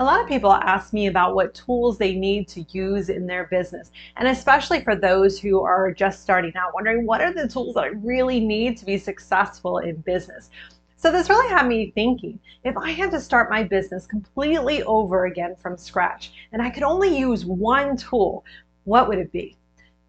A lot of people ask me about what tools they need to use in their business, and especially for those who are just starting out, wondering what are the tools that I really need to be successful in business. So this really had me thinking, if I had to start my business completely over again from scratch, and I could only use one tool, what would it be?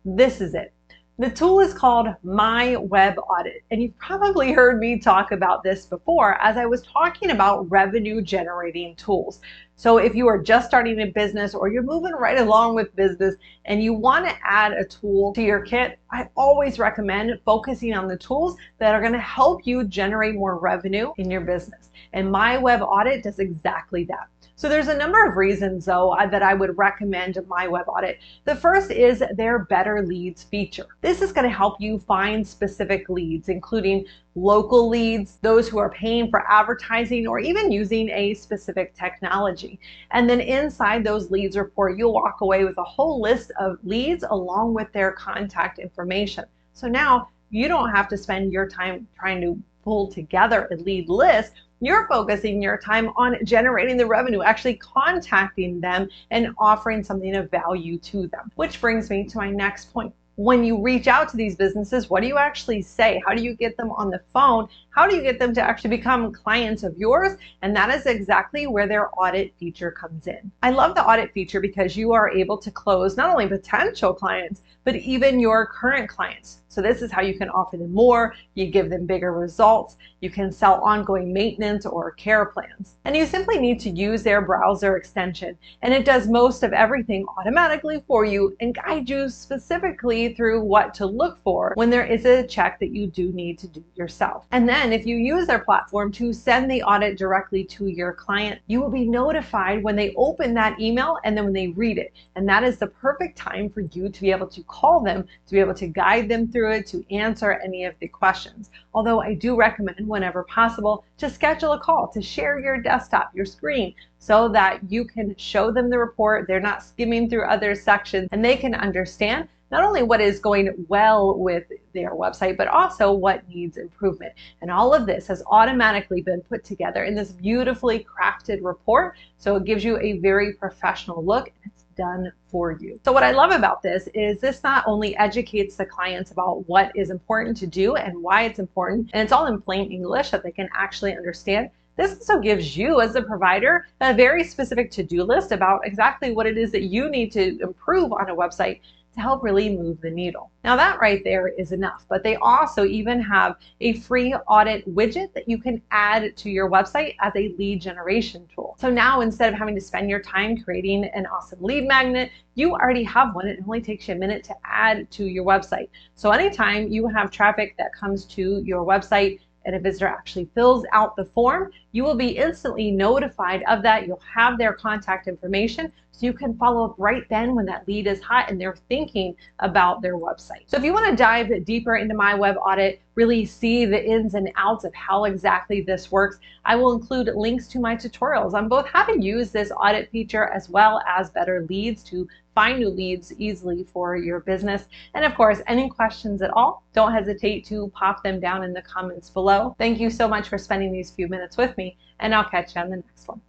This is it. The tool is called My Web Audit, and you've probably heard me talk about this before as I was talking about revenue generating tools. So if you are just starting a business or you're moving right along with business and you want to add a tool to your kit, I always recommend focusing on the tools that are going to help you generate more revenue in your business. And My Web Audit does exactly that. So there's a number of reasons though that I would recommend My Web Audit. The first is their Better Leads feature. This is going to help you find specific leads, including local leads, those who are paying for advertising, or even using a specific technology. And then inside those leads report, you'll walk away with a whole list of leads along with their contact information. So now you don't have to spend your time trying to pull together a lead list. You're focusing your time on generating the revenue, actually contacting them and offering something of value to them. Which brings me to my next point. When you reach out to these businesses, what do you actually say? How do you get them on the phone? How do you get them to actually become clients of yours? And that is exactly where their audit feature comes in. I love the audit feature because you are able to close not only potential clients, but even your current clients. So this is how you can offer them more, you give them bigger results, you can sell ongoing maintenance or care plans. And you simply need to use their browser extension, and it does most of everything automatically for you and guide you specifically through what to look for when there is a check that you do need to do yourself. And then if you use their platform to send the audit directly to your client, you will be notified when they open that email and then when they read it. And that is the perfect time for you to be able to call them, to be able to guide them through it, to answer any of the questions. Although I do recommend whenever possible to schedule a call to share your desktop, your screen, so that you can show them the report, they're not skimming through other sections, and they can understand not only what is going well with their website, but also what needs improvement. And all of this has automatically been put together in this beautifully crafted report. So it gives you a very professional look, and it's done for you. So what I love about this is this not only educates the clients about what is important to do and why it's important, and it's all in plain English that they can actually understand. This also gives you as a provider a very specific to-do list about exactly what it is that you need to improve on a website to help really move the needle. Now that right there is enough, but they also even have a free audit widget that you can add to your website as a lead generation tool. So now instead of having to spend your time creating an awesome lead magnet, you already have one. It only takes you a minute to add to your website. So anytime you have traffic that comes to your website and a visitor actually fills out the form, you will be instantly notified of that. You'll have their contact information, so you can follow up right then when that lead is hot and they're thinking about their website. So if you want to dive deeper into My Web Audit, really see the ins and outs of how exactly this works, I will include links to my tutorials on both how to use this audit feature as well as Better Leads to find new leads easily for your business. And of course, any questions at all, don't hesitate to pop them down in the comments below. Thank you so much for spending these few minutes with me, and I'll catch you on the next one.